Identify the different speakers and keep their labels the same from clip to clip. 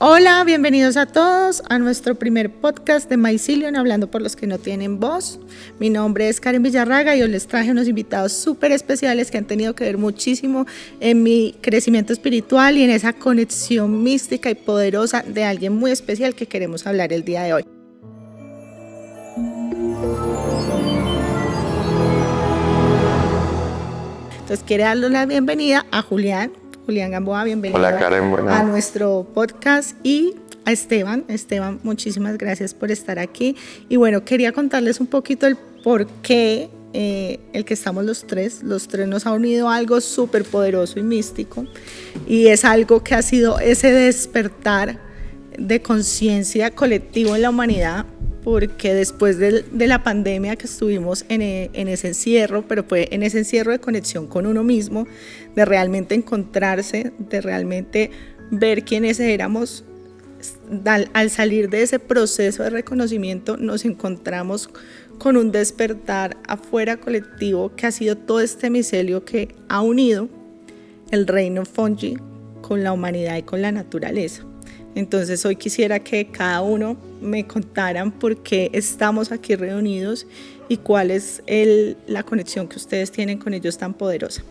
Speaker 1: Hola, bienvenidos a todos a nuestro primer podcast de Mycelium, hablando por los que no tienen voz. Mi nombre es Karen Villarraga y hoy les traje unos invitados súper especiales que han tenido que ver muchísimo en mi crecimiento espiritual y en esa conexión mística y poderosa de alguien muy especial que queremos hablar el día de hoy. Entonces quiero darle la bienvenida a Julián Gamboa, bienvenido.
Speaker 2: Hola Karen, bueno.
Speaker 1: A nuestro podcast, y a Esteban, muchísimas gracias por estar aquí. Y bueno, quería contarles un poquito el por qué el que estamos los tres nos ha unido a algo súper poderoso y místico, y es algo que ha sido ese despertar de conciencia colectivo en la humanidad, porque después de la pandemia que estuvimos en ese encierro, pero fue en ese encierro de conexión con uno mismo, de realmente encontrarse, de realmente ver quiénes éramos, al salir de ese proceso de reconocimiento nos encontramos con un despertar afuera colectivo que ha sido todo este micelio que ha unido el reino Fungi con la humanidad y con la naturaleza. Entonces hoy quisiera que cada uno me contaran por qué estamos aquí reunidos y cuál es la conexión que ustedes tienen con ellos tan poderosa.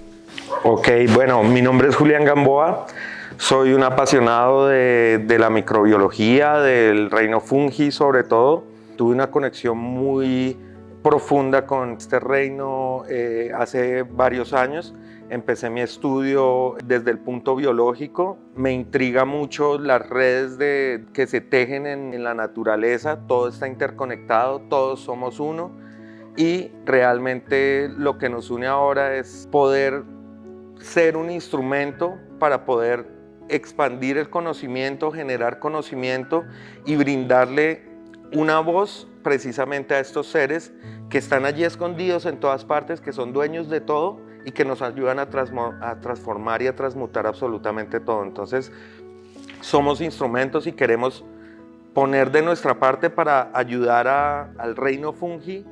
Speaker 2: Ok, bueno, mi nombre es Julián Gamboa, soy un apasionado de la microbiología, del reino fungi sobre todo. Tuve una conexión muy profunda con este reino hace varios años. Empecé mi estudio desde el punto biológico. Me intriga mucho las redes que se tejen en la naturaleza. Todo está interconectado, todos somos uno. Y realmente lo que nos une ahora es poder ser un instrumento para poder expandir el conocimiento, generar conocimiento y brindarle una voz precisamente a estos seres que están allí escondidos en todas partes, que son dueños de todo y que nos ayudan a transformar y a transmutar absolutamente todo. Entonces, somos instrumentos y queremos poner de nuestra parte para ayudar al reino fungi,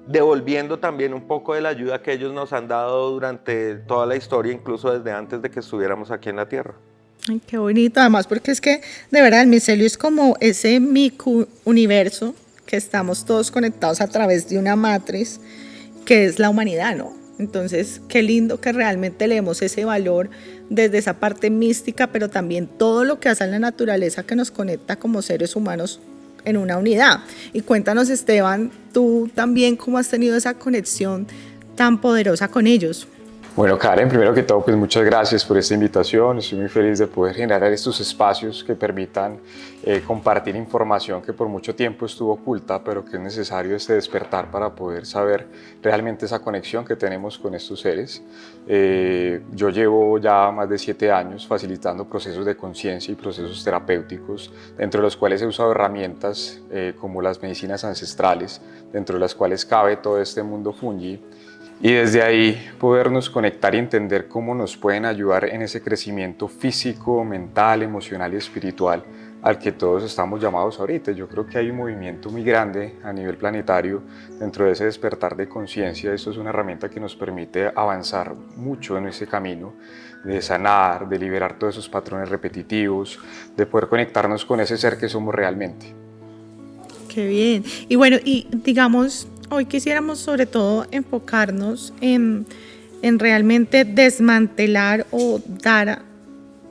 Speaker 2: devolviendo también un poco de la ayuda que ellos nos han dado durante toda la historia, incluso desde antes de que estuviéramos aquí en la Tierra.
Speaker 1: Ay, qué bonito, además porque es que de verdad el micelio es como ese micro-universo que estamos todos conectados a través de una matriz que es la humanidad, ¿no? Entonces, qué lindo que realmente leemos ese valor desde esa parte mística, pero también todo lo que hace en la naturaleza que nos conecta como seres humanos en una unidad. Y cuéntanos, Esteban, tú también cómo has tenido esa conexión tan poderosa con ellos.
Speaker 3: Bueno, Karen, primero que todo, pues muchas gracias por esta invitación. Estoy muy feliz de poder generar estos espacios que permitan compartir información que por mucho tiempo estuvo oculta, pero que es necesario este despertar para poder saber realmente esa conexión que tenemos con estos seres. Yo llevo ya más de 7 años facilitando procesos de conciencia y procesos terapéuticos, dentro de los cuales he usado herramientas como las medicinas ancestrales, dentro de las cuales cabe todo este mundo fungi. Y desde ahí podernos conectar y entender cómo nos pueden ayudar en ese crecimiento físico, mental, emocional y espiritual al que todos estamos llamados ahorita. Yo creo que hay un movimiento muy grande a nivel planetario dentro de ese despertar de conciencia. Esto es una herramienta que nos permite avanzar mucho en ese camino de sanar, de liberar todos esos patrones repetitivos, de poder conectarnos con ese ser que somos realmente.
Speaker 1: Qué bien. Y bueno, y digamos, hoy quisiéramos sobre todo enfocarnos en realmente desmantelar o dar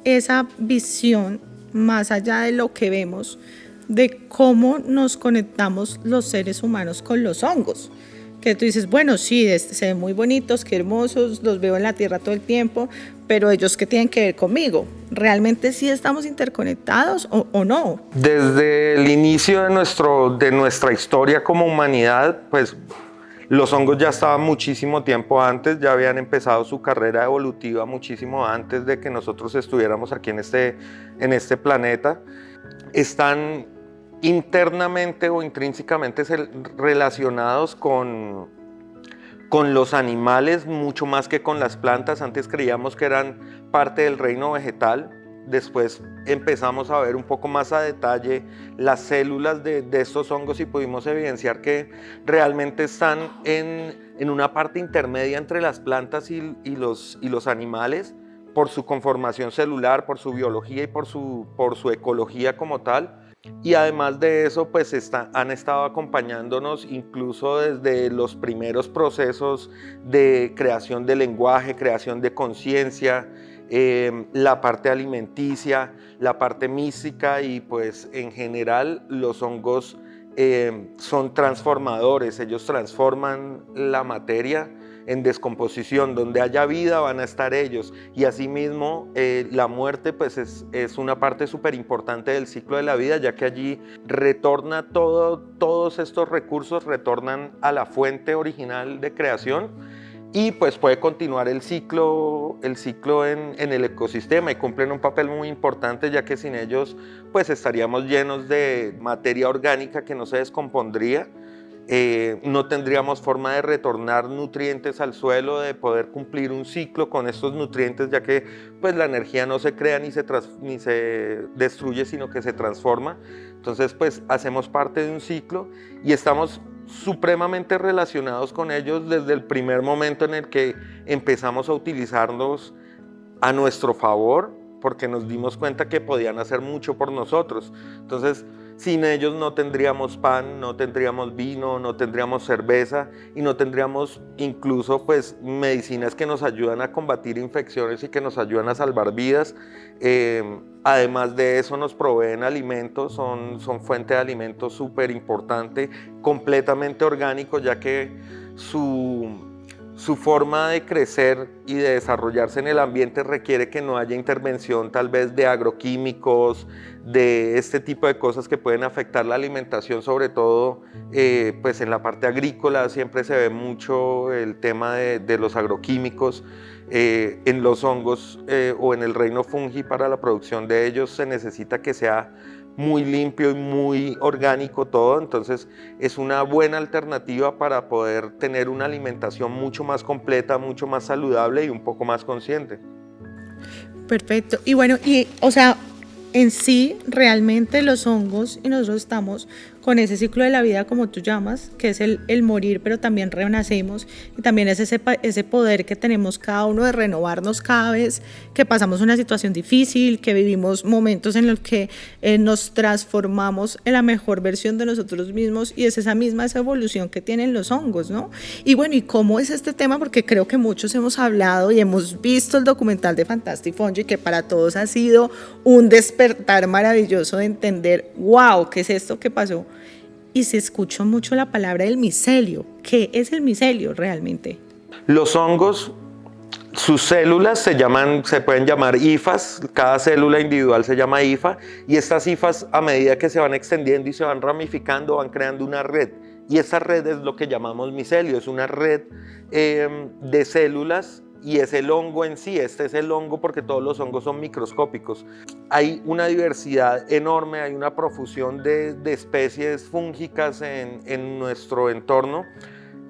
Speaker 1: esa visión más allá de lo que vemos, de cómo nos conectamos los seres humanos con los hongos. Que tú dices, bueno, sí, se ven muy bonitos, qué hermosos, los veo en la tierra todo el tiempo, pero ellos ¿qué tienen que ver conmigo? ¿Realmente sí estamos interconectados o no?
Speaker 2: Desde el inicio de nuestra historia como humanidad, pues los hongos ya estaban muchísimo tiempo antes, ya habían empezado su carrera evolutiva muchísimo antes de que nosotros estuviéramos aquí en este planeta. Están internamente o intrínsecamente relacionados con los animales mucho más que con las plantas. Antes creíamos que eran parte del reino vegetal, después empezamos a ver un poco más a detalle las células de estos hongos y pudimos evidenciar que realmente están en una parte intermedia entre las plantas y los animales, por su conformación celular, por su biología y por su ecología como tal. Y además de eso, pues han estado acompañándonos incluso desde los primeros procesos de creación de lenguaje, creación de conciencia, la parte alimenticia, la parte mística, y pues en general los hongos son transformadores. Ellos transforman la materia en descomposición. Donde haya vida van a estar ellos, y asimismo la muerte pues es una parte súper importante del ciclo de la vida, ya que allí retorna todos estos recursos retornan a la fuente original de creación, y pues puede continuar el ciclo en el ecosistema, y cumplen un papel muy importante, ya que sin ellos pues estaríamos llenos de materia orgánica que no se descompondría. No tendríamos forma de retornar nutrientes al suelo, de poder cumplir un ciclo con estos nutrientes, ya que pues la energía no se crea ni se destruye, sino que se transforma. Entonces pues hacemos parte de un ciclo y estamos supremamente relacionados con ellos desde el primer momento en el que empezamos a utilizarlos a nuestro favor, porque nos dimos cuenta que podían hacer mucho por nosotros. Entonces, sin ellos no tendríamos pan, no tendríamos vino, no tendríamos cerveza, y no tendríamos incluso pues medicinas que nos ayudan a combatir infecciones y que nos ayudan a salvar vidas. Además de eso, nos proveen alimentos, son fuente de alimentos súper importante, completamente orgánico, ya que su forma de crecer y de desarrollarse en el ambiente requiere que no haya intervención tal vez de agroquímicos, de este tipo de cosas que pueden afectar la alimentación, sobre todo pues en la parte agrícola siempre se ve mucho el tema de los agroquímicos. En los hongos o en el reino fungi, para la producción de ellos se necesita que sea muy limpio y muy orgánico todo. Entonces es una buena alternativa para poder tener una alimentación mucho más completa, mucho más saludable y un poco más consciente.
Speaker 1: Perfecto. Y bueno, o sea, en sí, realmente los hongos, y nosotros estamos con ese ciclo de la vida, como tú llamas, que es el morir, pero también renacemos, y también es ese poder que tenemos cada uno de renovarnos cada vez que pasamos una situación difícil, que vivimos momentos en los que nos transformamos en la mejor versión de nosotros mismos, y es esa evolución que tienen los hongos, ¿no? Y bueno, ¿y cómo es este tema? Porque creo que muchos hemos hablado y hemos visto el documental de Fantastic Fungi, que para todos ha sido un despertar maravilloso de entender, wow, ¿qué es esto que pasó? Y se escuchó mucho la palabra del micelio. ¿Qué es el micelio realmente?
Speaker 2: Los hongos, sus células se pueden llamar hifas, cada célula individual se llama hifa, y estas hifas, a medida que se van extendiendo y se van ramificando, van creando una red, y esa red es lo que llamamos micelio. Es una red de células, y es el hongo en sí. Este es el hongo porque todos los hongos son microscópicos. Hay una diversidad enorme, hay una profusión de especies fúngicas en nuestro entorno.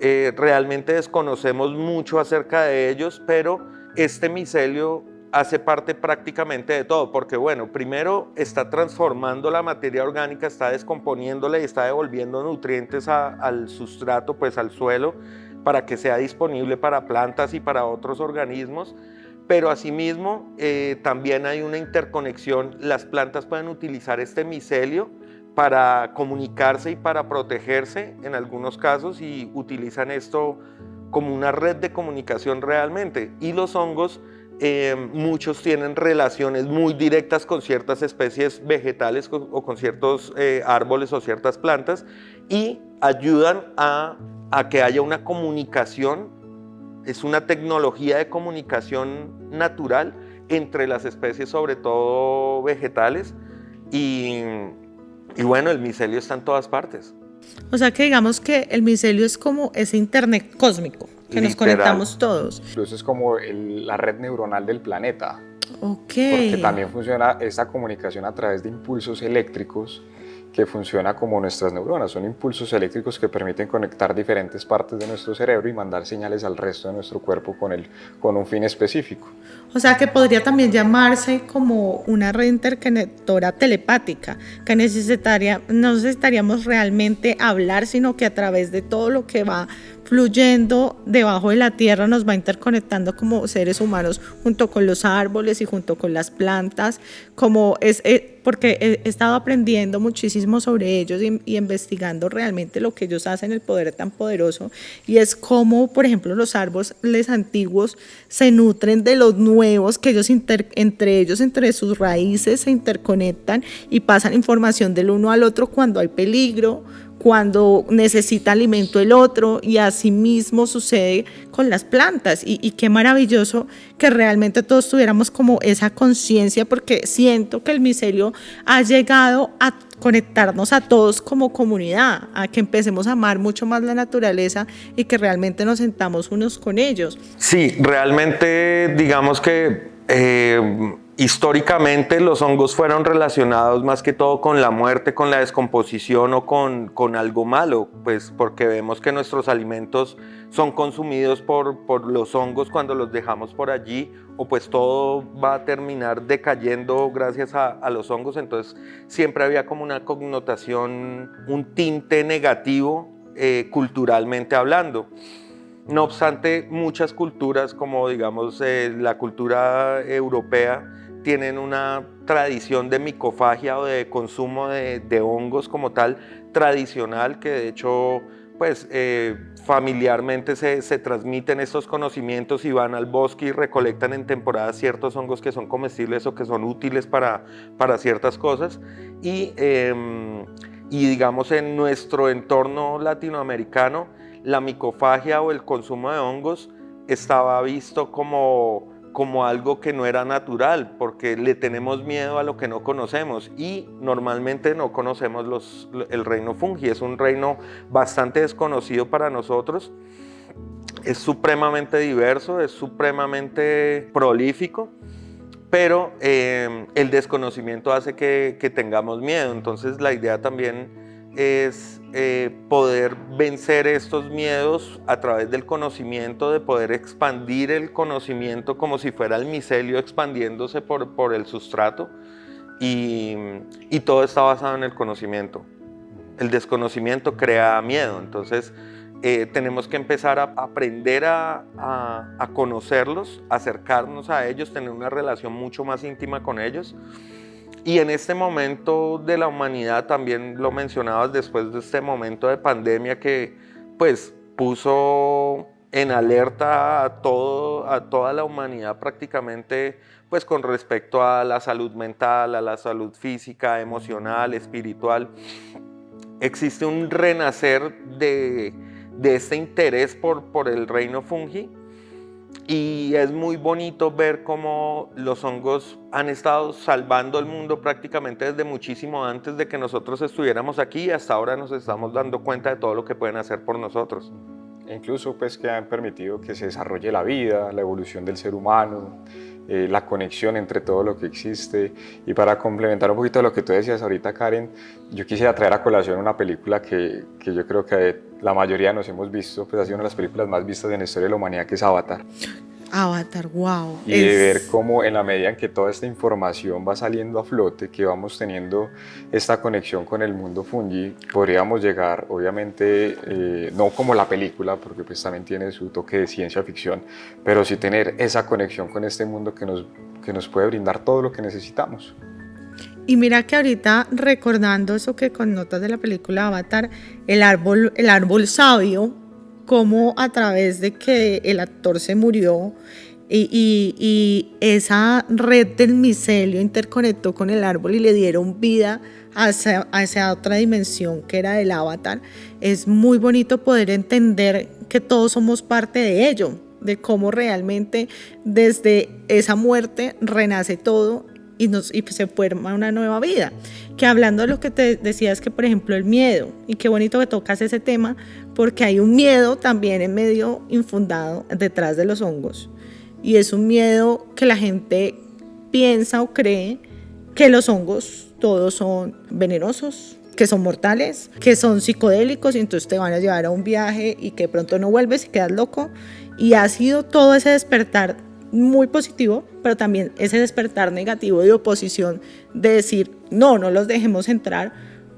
Speaker 2: Realmente desconocemos mucho acerca de ellos, pero este micelio hace parte prácticamente de todo, porque bueno, primero está transformando la materia orgánica, está descomponiéndola y está devolviendo nutrientes al sustrato, pues al suelo, para que sea disponible para plantas y para otros organismos. Pero asimismo también hay una interconexión. Las plantas pueden utilizar este micelio para comunicarse y para protegerse en algunos casos, y utilizan esto como una red de comunicación realmente. Y los hongos, muchos tienen relaciones muy directas con ciertas especies vegetales o con ciertos árboles o ciertas plantas, y ayudan a que haya una comunicación. Es una tecnología de comunicación natural entre las especies, sobre todo vegetales, y bueno, el micelio está en todas partes.
Speaker 1: O sea que digamos que el micelio es como ese internet cósmico, que nos conectamos todos.
Speaker 3: Eso es como la red neuronal del planeta.
Speaker 1: Ok.
Speaker 3: Porque también funciona esta comunicación a través de impulsos eléctricos, que funciona como nuestras neuronas. Son impulsos eléctricos que permiten conectar diferentes partes de nuestro cerebro y mandar señales al resto de nuestro cuerpo con un fin específico.
Speaker 1: O sea que podría también llamarse como una red interconectora telepática, que no necesitaríamos realmente hablar, sino que a través de todo lo que va fluyendo debajo de la tierra, nos va interconectando como seres humanos junto con los árboles y junto con las plantas, porque he estado aprendiendo muchísimo sobre ellos y investigando realmente lo que ellos hacen, el poder tan poderoso, y es como, por ejemplo, los árboles antiguos se nutren de los nuevos, que ellos entre sus raíces se interconectan y pasan información del uno al otro cuando hay peligro, cuando necesita alimento el otro, y así mismo sucede con las plantas, y qué maravilloso que realmente todos tuviéramos como esa conciencia, porque siento que el micelio ha llegado a conectarnos a todos como comunidad, a que empecemos a amar mucho más la naturaleza y que realmente nos sentamos unos con ellos.
Speaker 2: Sí, realmente digamos que históricamente los hongos fueron relacionados más que todo con la muerte, con la descomposición o con algo malo, pues porque vemos que nuestros alimentos son consumidos por los hongos cuando los dejamos por allí, o pues todo va a terminar decayendo gracias a los hongos. Entonces siempre había como una connotación, un tinte negativo culturalmente hablando. No obstante, muchas culturas, como digamos la cultura europea, tienen una tradición de micofagia o de consumo de hongos como tal tradicional, que de hecho pues familiarmente se transmiten estos conocimientos y van al bosque y recolectan en temporadas ciertos hongos que son comestibles o que son útiles para ciertas cosas. Y digamos en nuestro entorno latinoamericano, la micofagia o el consumo de hongos estaba visto como algo que no era natural, porque le tenemos miedo a lo que no conocemos, y normalmente no conocemos el reino fungi. Es un reino bastante desconocido para nosotros, es supremamente diverso, es supremamente prolífico, pero el desconocimiento hace que tengamos miedo. Entonces la idea también es poder vencer estos miedos a través del conocimiento, de poder expandir el conocimiento como si fuera el micelio expandiéndose por el sustrato, y todo está basado en el conocimiento. El desconocimiento crea miedo, entonces tenemos que empezar a aprender a conocerlos, acercarnos a ellos, tener una relación mucho más íntima con ellos. Y en este momento de la humanidad, también lo mencionabas, después de este momento de pandemia que pues puso en alerta a toda la humanidad prácticamente, pues con respecto a la salud mental, a la salud física, emocional, espiritual. Existe un renacer de este interés por el reino fungi. Y es muy bonito ver cómo los hongos han estado salvando el mundo prácticamente desde muchísimo antes de que nosotros estuviéramos aquí, y hasta ahora nos estamos dando cuenta de todo lo que pueden hacer por nosotros.
Speaker 3: Incluso pues que han permitido que se desarrolle la vida, la evolución del ser humano, la conexión entre todo lo que existe. Y para complementar un poquito lo que tú decías ahorita, Karen, yo quisiera traer a colación una película que yo creo que la mayoría nos hemos visto, pues ha sido una de las películas más vistas en la historia de la humanidad, que es Avatar.
Speaker 1: Avatar, wow.
Speaker 3: Y de ver cómo en la medida en que toda esta información va saliendo a flote, que vamos teniendo esta conexión con el mundo fungi, podríamos llegar, obviamente, no como la película, porque pues también tiene su toque de ciencia ficción, pero sí tener esa conexión con este mundo que nos puede brindar todo lo que necesitamos.
Speaker 1: Y mira que ahorita, recordando eso que connotas de la película Avatar, el árbol sabio, como a través de que el actor se murió y esa red del micelio interconectó con el árbol y le dieron vida a esa otra dimensión que era del Avatar. Es muy bonito poder entender que todos somos parte de ello, de cómo realmente desde esa muerte renace todo y se forma una nueva vida. Que hablando de lo que te decías, que por ejemplo el miedo, y qué bonito que tocas ese tema, porque hay un miedo también en medio infundado detrás de los hongos, y es un miedo que la gente piensa o cree que los hongos todos son venenosos, que son mortales, que son psicodélicos, y entonces te van a llevar a un viaje y que pronto no vuelves y quedas loco. Y ha sido todo ese despertar muy positivo, pero también ese despertar negativo de oposición, de decir no los dejemos entrar,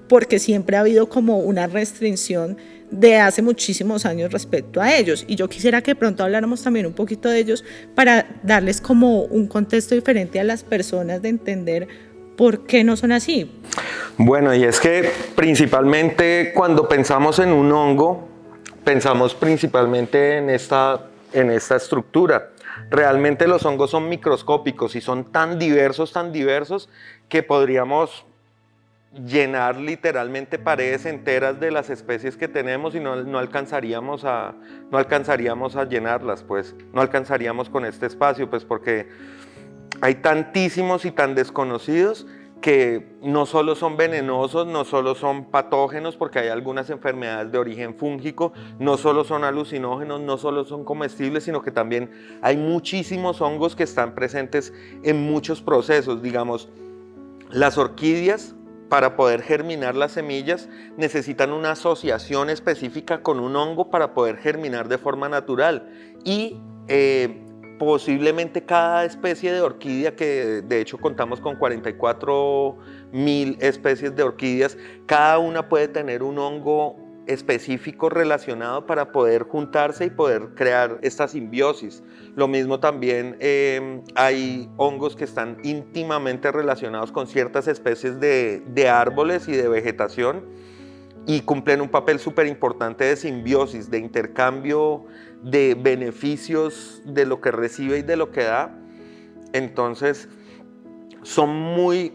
Speaker 1: porque siempre ha habido como una restricción de hace muchísimos años respecto a ellos. Y yo quisiera que pronto habláramos también un poquito de ellos para darles como un contexto diferente a las personas de entender por qué no son así.
Speaker 2: Bueno, y es que principalmente cuando pensamos en un hongo, pensamos principalmente en esta estructura. Realmente los hongos son microscópicos y son tan diversos, que podríamos llenar literalmente paredes enteras de las especies que tenemos y no alcanzaríamos a llenarlas, pues no alcanzaríamos con este espacio, pues porque hay tantísimos y tan desconocidos que no solo son venenosos, no solo son patógenos, porque hay algunas enfermedades de origen fúngico, no solo son alucinógenos, no solo son comestibles, sino que también hay muchísimos hongos que están presentes en muchos procesos. Digamos, las orquídeas, para poder germinar las semillas, necesitan una asociación específica con un hongo para poder germinar de forma natural. Y posiblemente cada especie de orquídea, que de hecho contamos con 44.000 especies de orquídeas, cada una puede tener un hongo específico relacionado para poder juntarse y poder crear esta simbiosis. Lo mismo también hay hongos que están íntimamente relacionados con ciertas especies de árboles y de vegetación y cumplen un papel súper importante de simbiosis, de intercambio de beneficios de lo que recibe y de lo que da. Entonces son muy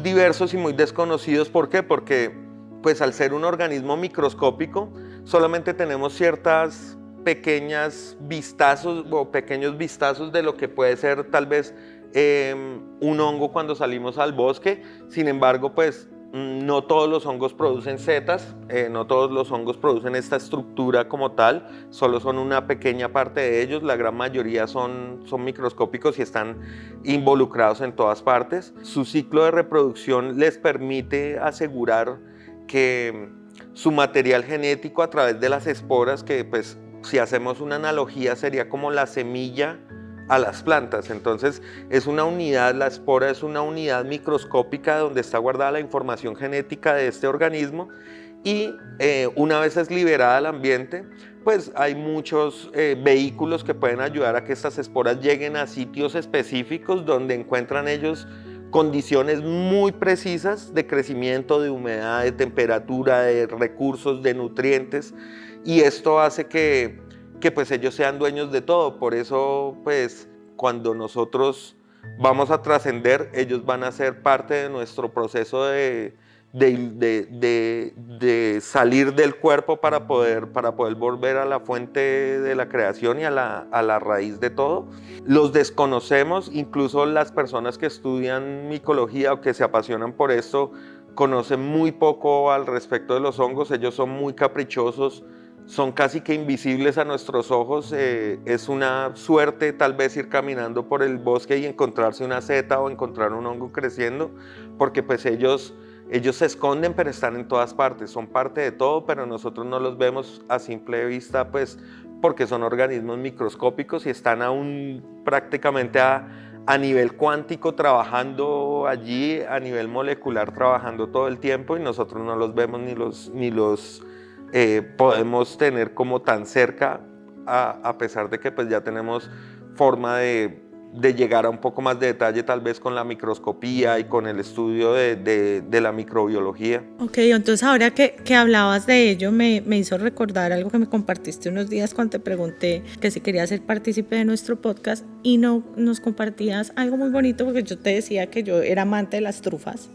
Speaker 2: diversos y muy desconocidos. ¿Por qué? Porque pues al ser un organismo microscópico solamente tenemos ciertas pequeños vistazos de lo que puede ser tal vez un hongo cuando salimos al bosque. Sin embargo, pues no todos los hongos producen setas, no todos los hongos producen esta estructura como tal, solo son una pequeña parte de ellos, la gran mayoría son microscópicos y están involucrados en todas partes. Su ciclo de reproducción les permite asegurar que su material genético a través de las esporas, que pues si hacemos una analogía sería como la semilla a las plantas. Entonces es una unidad, la espora es una unidad microscópica donde está guardada la información genética de este organismo y una vez es liberada al ambiente, pues hay muchos vehículos que pueden ayudar a que estas esporas lleguen a sitios específicos donde encuentran ellos condiciones muy precisas de crecimiento, de humedad, de temperatura, de recursos, de nutrientes, y esto hace que pues ellos sean dueños de todo. Por eso pues cuando nosotros vamos a trascender, ellos van a ser parte de nuestro proceso de salir del cuerpo para poder volver a la fuente de la creación y a la raíz de todo. Los desconocemos, incluso las personas que estudian micología o que se apasionan por esto conocen muy poco al respecto de los hongos. Ellos son muy caprichosos, son casi que invisibles a nuestros ojos. Es una suerte tal vez ir caminando por el bosque y encontrarse una seta o encontrar un hongo creciendo, porque pues ellos se esconden, pero están en todas partes, son parte de todo, pero nosotros no los vemos a simple vista, pues porque son organismos microscópicos y están aún prácticamente a nivel cuántico trabajando allí, a nivel molecular trabajando todo el tiempo, y nosotros no los vemos ni los podemos tener como tan cerca, a pesar de que pues ya tenemos forma de llegar a un poco más de detalle tal vez con la microscopía y con el estudio de la microbiología.
Speaker 1: Ok, entonces ahora que hablabas de ello me hizo recordar algo que me compartiste unos días cuando te pregunté que si querías ser partícipe de nuestro podcast, y nos compartías algo muy bonito, porque yo te decía que yo era amante de las trufas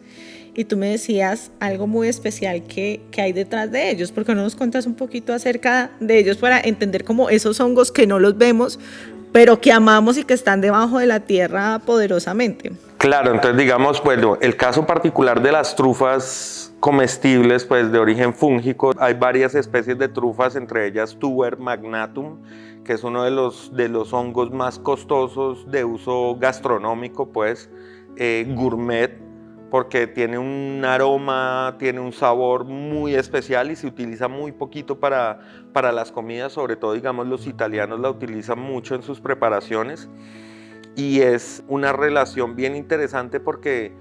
Speaker 1: y tú me decías algo muy especial que hay detrás de ellos. ¿Por qué no nos cuentas un poquito acerca de ellos para entender como esos hongos que no los vemos, pero que amamos y que están debajo de la tierra poderosamente?
Speaker 2: Claro, entonces digamos, bueno, el caso particular de las trufas comestibles, pues de origen fúngico, hay varias especies de trufas, entre ellas Tuber magnatum, que es uno de los hongos más costosos de uso gastronómico, pues gourmet, porque tiene un aroma, tiene un sabor muy especial y se utiliza muy poquito para las comidas, sobre todo digamos los italianos la utilizan mucho en sus preparaciones, y es una relación bien interesante porque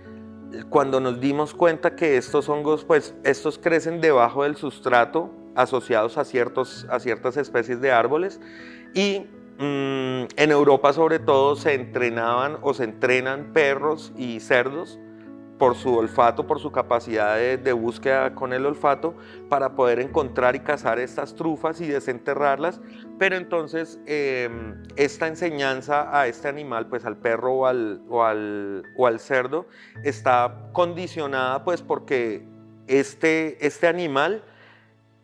Speaker 2: cuando nos dimos cuenta que estos hongos, pues estos crecen debajo del sustrato asociados a ciertas especies de árboles y en Europa sobre todo se entrenaban o se entrenan perros y cerdos por su olfato, por su capacidad de búsqueda con el olfato, para poder encontrar y cazar estas trufas y desenterrarlas. Pero entonces esta enseñanza a este animal, pues al perro o al cerdo, está condicionada pues porque este animal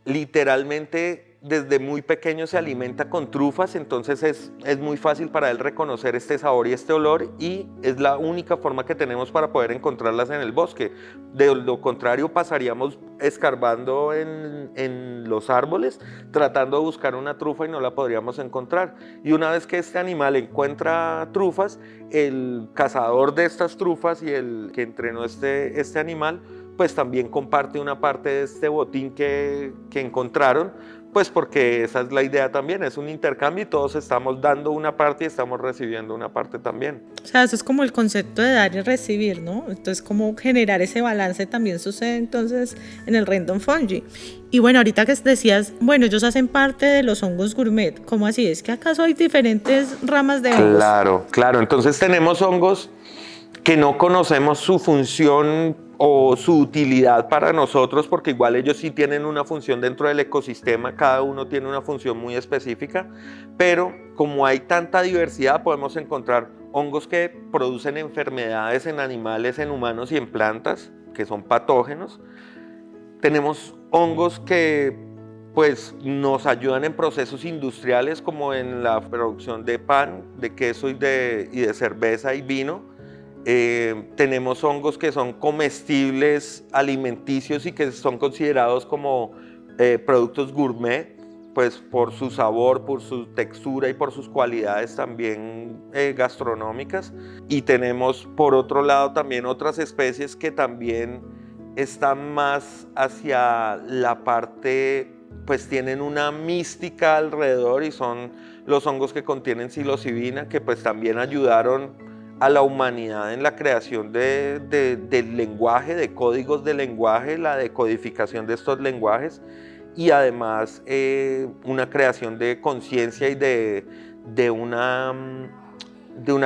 Speaker 2: literalmente desde muy pequeño se alimenta con trufas, entonces es muy fácil para él reconocer este sabor y este olor, y es la única forma que tenemos para poder encontrarlas en el bosque. De lo contrario pasaríamos escarbando en los árboles tratando de buscar una trufa y no la podríamos encontrar. Y una vez que este animal encuentra trufas, el cazador de estas trufas y el que entrenó este animal pues también comparte una parte de este botín que encontraron, pues porque esa es la idea también, es un intercambio y todos estamos dando una parte y estamos recibiendo una parte también.
Speaker 1: O sea, eso es como el concepto de dar y recibir, ¿no? Entonces, como generar ese balance también sucede entonces en el Random Fungi. Y bueno, ahorita que decías, bueno, ellos hacen parte de los hongos gourmet, ¿cómo así? ¿Es que acaso hay diferentes ramas de hongos?
Speaker 2: Claro, entonces tenemos hongos que no conocemos su función o su utilidad para nosotros, porque igual ellos sí tienen una función dentro del ecosistema, cada uno tiene una función muy específica, pero como hay tanta diversidad podemos encontrar hongos que producen enfermedades en animales, en humanos y en plantas, que son patógenos. Tenemos hongos que pues nos ayudan en procesos industriales como en la producción de pan, de queso y de cerveza y vino. Tenemos hongos que son comestibles, alimenticios y que son considerados como productos gourmet, pues por su sabor, por su textura y por sus cualidades también gastronómicas. Y tenemos por otro lado también otras especies que también están más hacia la parte, pues tienen una mística alrededor, y son los hongos que contienen psilocibina, que pues también ayudaron a la humanidad en la creación del lenguaje, de códigos de lenguaje, la decodificación de estos lenguajes, y además una creación de conciencia y de una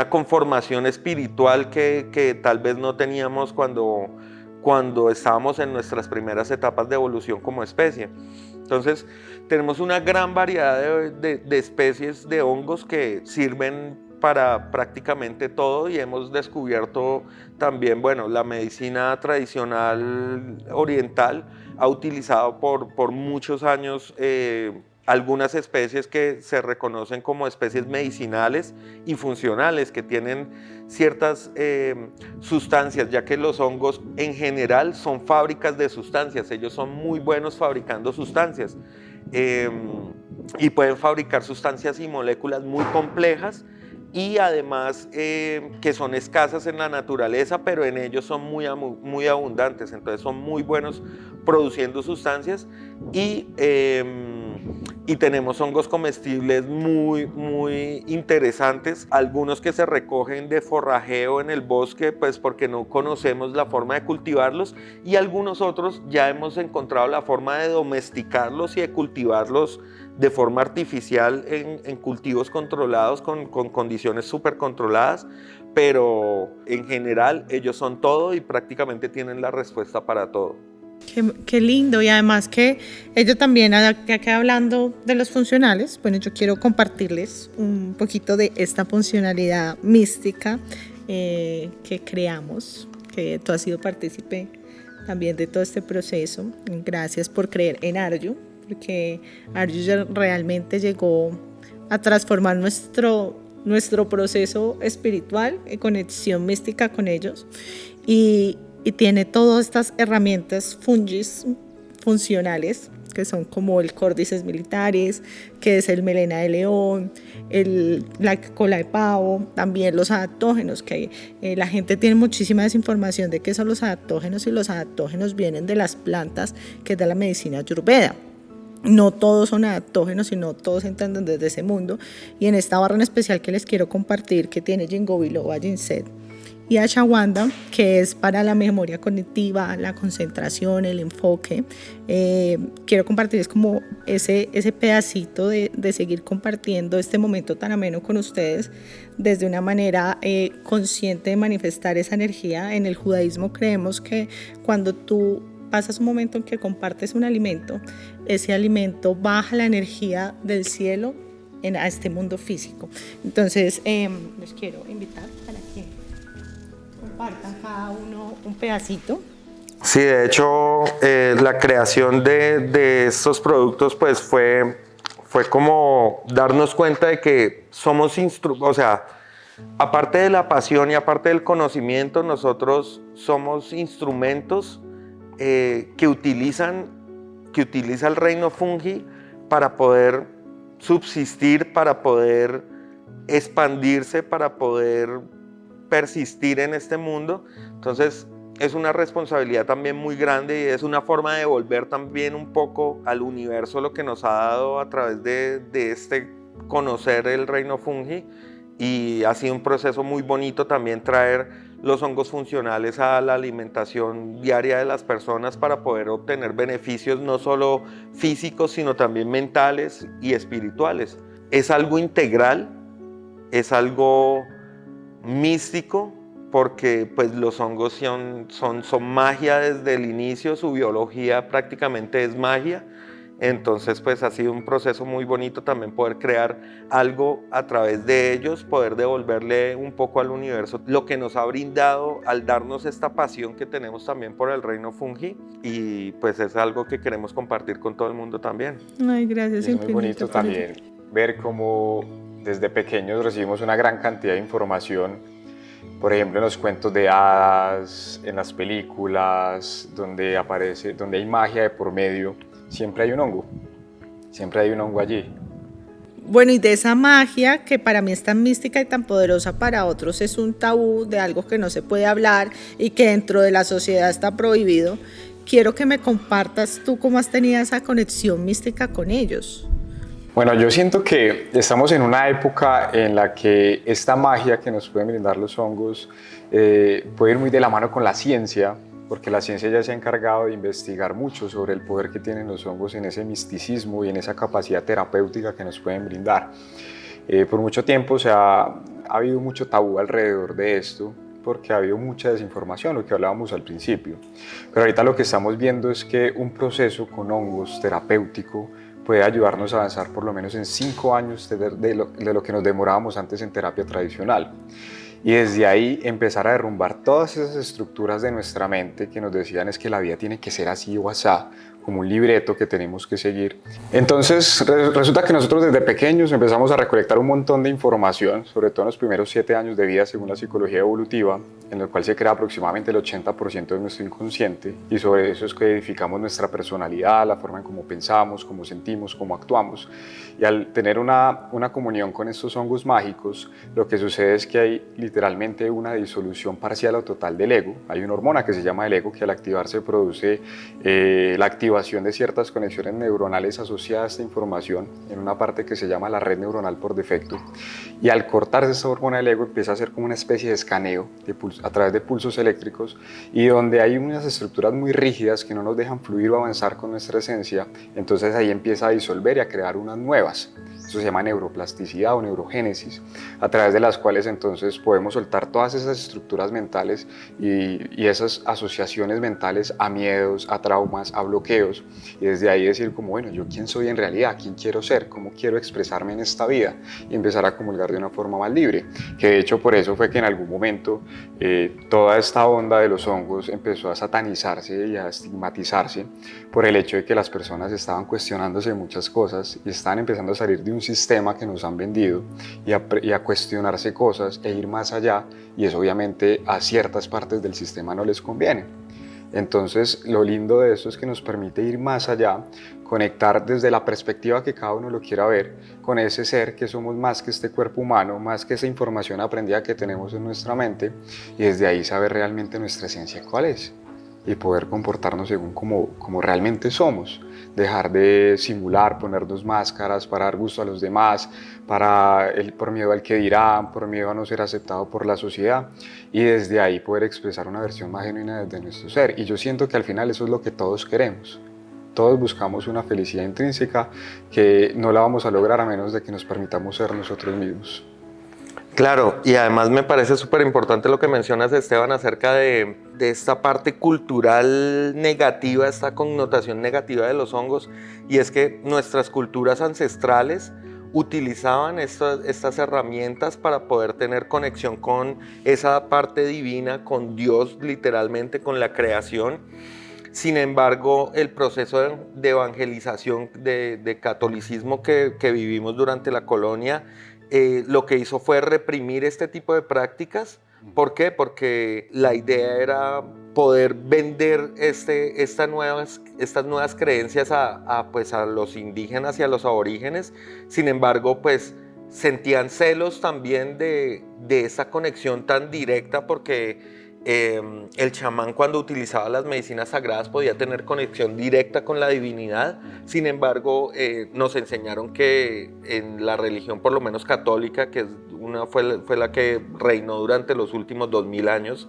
Speaker 2: conformación espiritual que tal vez no teníamos cuando estábamos en nuestras primeras etapas de evolución como especie. Entonces tenemos una gran variedad de especies de hongos que sirven para prácticamente todo, y hemos descubierto también, bueno, la medicina tradicional oriental ha utilizado por muchos años algunas especies que se reconocen como especies medicinales y funcionales, que tienen ciertas sustancias, ya que los hongos en general son fábricas de sustancias, ellos son muy buenos fabricando sustancias y pueden fabricar sustancias y moléculas muy complejas, y además que son escasas en la naturaleza, pero en ellos son muy abundantes, entonces son muy buenos produciendo sustancias, y tenemos hongos comestibles muy interesantes, algunos que se recogen de forrajeo en el bosque, pues porque no conocemos la forma de cultivarlos, y algunos otros ya hemos encontrado la forma de domesticarlos y de cultivarlos de forma artificial en cultivos controlados con condiciones súper controladas, pero en general ellos son todo y prácticamente tienen la respuesta para todo.
Speaker 1: Qué lindo, y además que ellos también, ya que hablando de los funcionales, bueno, yo quiero compartirles un poquito de esta funcionalidad mística que creamos, que tú has sido partícipe también de todo este proceso. Gracias por creer en Arju, porque Arju realmente llegó a transformar nuestro proceso espiritual en conexión mística con ellos, y tiene todas estas herramientas fungis funcionales, que son como el Cordyceps militaris, que es el melena de león, la cola de pavo, también los adaptógenos, que la gente tiene muchísima desinformación de qué son los adaptógenos, y los adaptógenos vienen de las plantas, que es de la medicina ayurveda. No todos son adaptógenos, sino todos entran desde ese mundo, y en esta barra en especial que les quiero compartir, que tiene ginkgo biloba, ginseng y ashwagandha, que es para la memoria cognitiva, la concentración, el enfoque. Quiero compartirles como ese pedacito de seguir compartiendo este momento tan ameno con ustedes desde una manera consciente de manifestar esa energía. En el judaísmo creemos que cuando tú pasas un momento en que compartes un alimento, ese alimento baja la energía del cielo a este mundo físico. Entonces, les quiero invitar para que compartan cada uno un pedacito.
Speaker 2: Sí, de hecho, la creación de estos productos pues fue como darnos cuenta de que somos o sea, aparte de la pasión y aparte del conocimiento, nosotros somos instrumentos que utiliza el reino fungi para poder subsistir, para poder expandirse, para poder persistir en este mundo. Entonces es una responsabilidad también muy grande y es una forma de devolver también un poco al universo lo que nos ha dado a través de este conocer el reino fungi, y ha sido un proceso muy bonito también traer los hongos funcionales a la alimentación diaria de las personas para poder obtener beneficios no solo físicos, sino también mentales y espirituales. Es algo integral, es algo místico, porque pues los hongos son magia desde el inicio, su biología prácticamente es magia. Entonces pues ha sido un proceso muy bonito también poder crear algo a través de ellos, poder devolverle un poco al universo lo que nos ha brindado al darnos esta pasión que tenemos también por el reino fungi, y pues es algo que queremos compartir con todo el mundo también.
Speaker 1: Ay, gracias.
Speaker 3: Es muy bonito también ver cómo desde pequeños recibimos una gran cantidad de información, por ejemplo en los cuentos de hadas, en las películas, donde hay magia de por medio. Siempre hay un hongo allí.
Speaker 1: Bueno, y de esa magia que para mí es tan mística y tan poderosa, para otros es un tabú de algo que no se puede hablar y que dentro de la sociedad está prohibido, quiero que me compartas tú cómo has tenido esa conexión mística con ellos.
Speaker 3: Bueno, yo siento que estamos en una época en la que esta magia que nos pueden brindar los hongos puede ir muy de la mano con la ciencia, porque la ciencia ya se ha encargado de investigar mucho sobre el poder que tienen los hongos en ese misticismo y en esa capacidad terapéutica que nos pueden brindar. Por mucho tiempo ha habido mucho tabú alrededor de esto, porque ha habido mucha desinformación, lo que hablábamos al principio. Pero ahorita lo que estamos viendo es que un proceso con hongos terapéutico puede ayudarnos a avanzar por lo menos en 5 años de lo que nos demorábamos antes en terapia tradicional. Y desde ahí empezar a derrumbar todas esas estructuras de nuestra mente que nos decían es que la vida tiene que ser así o asá, como un libreto que tenemos que seguir. Entonces resulta que nosotros desde pequeños empezamos a recolectar un montón de información, sobre todo en los primeros 7 años de vida según la psicología evolutiva, en el cual se crea aproximadamente el 80% de nuestro inconsciente, y sobre eso es que edificamos nuestra personalidad, la forma en cómo pensamos, cómo sentimos, cómo actuamos. Y al tener una comunión con estos hongos mágicos, lo que sucede es que hay literalmente una disolución parcial o total del ego. Hay una hormona que se llama el ego que al activarse produce la activación de ciertas conexiones neuronales asociadas a esta información en una parte que se llama la red neuronal por defecto. Y al cortarse esta hormona del ego empieza a hacer como una especie de escaneo a través de pulsos eléctricos, y donde hay unas estructuras muy rígidas que no nos dejan fluir o avanzar con nuestra esencia, entonces ahí empieza a disolver y a crear unas nuevas. Eso se llama neuroplasticidad o neurogénesis, a través de las cuales entonces podemos soltar todas esas estructuras mentales y esas asociaciones mentales a miedos, a traumas, a bloqueos, y desde ahí decir como, bueno, ¿yo quién soy en realidad? ¿Quién quiero ser? ¿Cómo quiero expresarme en esta vida? Y empezar a comulgar de una forma más libre, que de hecho por eso fue que en algún momento toda esta onda de los hongos empezó a satanizarse y a estigmatizarse por el hecho de que las personas estaban cuestionándose muchas cosas y estaban empezando a salir de un sistema que nos han vendido y a cuestionarse cosas e ir más allá, y eso obviamente a ciertas partes del sistema no les conviene. Entonces lo lindo de eso es que nos permite ir más allá, conectar desde la perspectiva que cada uno lo quiera ver, con ese ser que somos más que este cuerpo humano, más que esa información aprendida que tenemos en nuestra mente, y desde ahí saber realmente nuestra esencia cuál es. y poder comportarnos según como realmente somos. Dejar de simular, ponernos máscaras para dar gusto a los demás, por miedo al que dirán, por miedo a no ser aceptado por la sociedad, y desde ahí poder expresar una versión más genuina desde nuestro ser. Y yo siento que al final eso es lo que todos queremos. Todos buscamos una felicidad intrínseca que no la vamos a lograr a menos de que nos permitamos ser nosotros mismos.
Speaker 2: Claro, y además me parece súper importante lo que mencionas, Esteban, acerca de esta parte cultural negativa, esta connotación negativa de los hongos, y es que nuestras culturas ancestrales utilizaban estas herramientas para poder tener conexión con esa parte divina, con Dios, literalmente, con la creación. Sin embargo, el proceso de evangelización de catolicismo que vivimos durante la colonia lo que hizo fue reprimir este tipo de prácticas. ¿Por qué? Porque la idea era poder vender estas nuevas creencias pues a los indígenas y a los aborígenes. Sin embargo, pues sentían celos también de esa conexión tan directa, porque el chamán, cuando utilizaba las medicinas sagradas, podía tener conexión directa con la divinidad. Sin embargo, nos enseñaron que en la religión, por lo menos católica, que fue la que reinó durante los últimos 2000 años,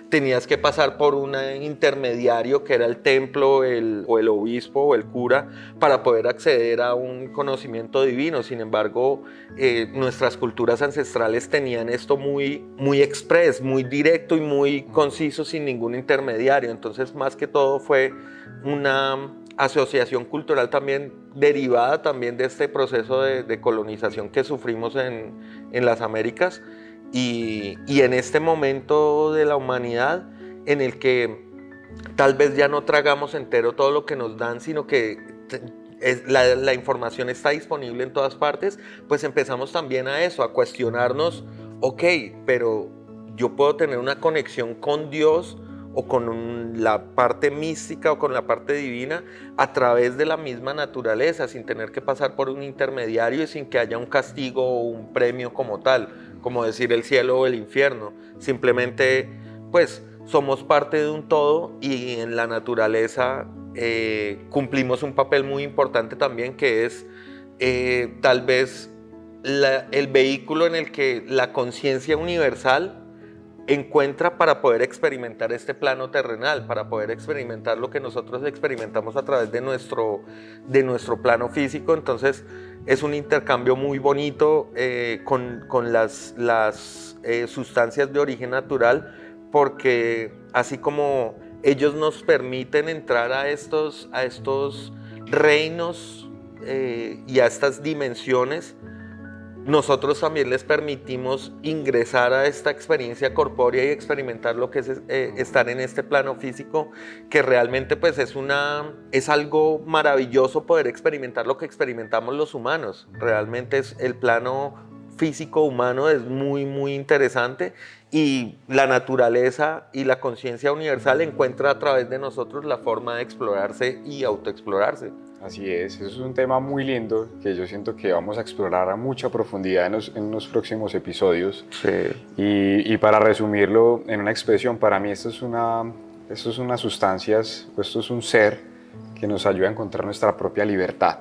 Speaker 2: tenías que pasar por un intermediario que era el templo o el obispo o el cura para poder acceder a un conocimiento divino. Sin embargo, nuestras culturas ancestrales tenían esto muy, muy express, muy directo y muy conciso, sin ningún intermediario. Entonces, más que todo, fue una asociación cultural también derivada también de este proceso de colonización que sufrimos en las Américas, y en este momento de la humanidad en el que tal vez ya no tragamos entero todo lo que nos dan, sino que la información está disponible en todas partes, pues empezamos también a eso, a cuestionarnos, ok, pero yo puedo tener una conexión con Dios o con la parte mística o con la parte divina a través de la misma naturaleza, sin tener que pasar por un intermediario y sin que haya un castigo o un premio como tal, como decir el cielo o el infierno. Simplemente, pues, somos parte de un todo, y en la naturaleza cumplimos un papel muy importante también, que es tal vez el vehículo en el que la conciencia universal encuentra para poder experimentar este plano terrenal, para poder experimentar lo que nosotros experimentamos a través de nuestro plano físico. Entonces es un intercambio muy bonito con las sustancias de origen natural, porque así como ellos nos permiten entrar a estos reinos y a estas dimensiones, nosotros también les permitimos ingresar a esta experiencia corpórea y experimentar lo que es estar en este plano físico, que realmente pues es algo maravilloso poder experimentar lo que experimentamos los humanos. Realmente el plano físico humano es muy, muy interesante, y la naturaleza y la conciencia universal encuentra a través de nosotros la forma de explorarse y autoexplorarse.
Speaker 3: Así es, eso es un tema muy lindo que yo siento que vamos a explorar a mucha profundidad en los próximos episodios.
Speaker 2: Sí.
Speaker 3: Y para resumirlo en una expresión, para mí esto es unas sustancias, esto es un ser que nos ayuda a encontrar nuestra propia libertad,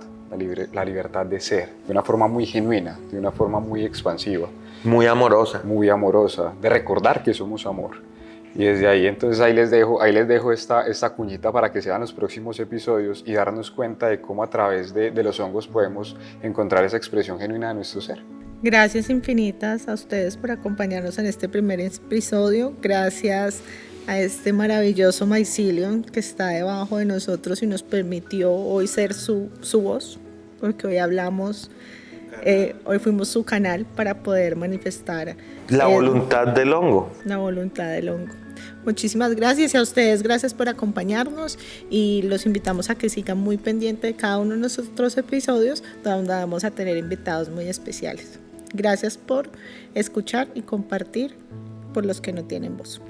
Speaker 3: la libertad de ser, de una forma muy genuina, de una forma muy expansiva.
Speaker 2: Muy amorosa.
Speaker 3: Muy amorosa, de recordar que somos amor. Y desde ahí, entonces ahí les dejo esta cuñita para que sean los próximos episodios y darnos cuenta de cómo a través de los hongos podemos encontrar esa expresión genuina de nuestro ser.
Speaker 1: Gracias infinitas a ustedes por acompañarnos en este primer episodio. Gracias a este maravilloso mycelium que está debajo de nosotros y nos permitió hoy ser su voz, porque hoy hablamos, hoy fuimos su canal para poder manifestar
Speaker 2: la voluntad del hongo.
Speaker 1: La voluntad del hongo. Muchísimas gracias, y a ustedes gracias por acompañarnos, y los invitamos a que sigan muy pendientes de cada uno de nuestros episodios, donde vamos a tener invitados muy especiales. Gracias por escuchar y compartir por los que no tienen voz.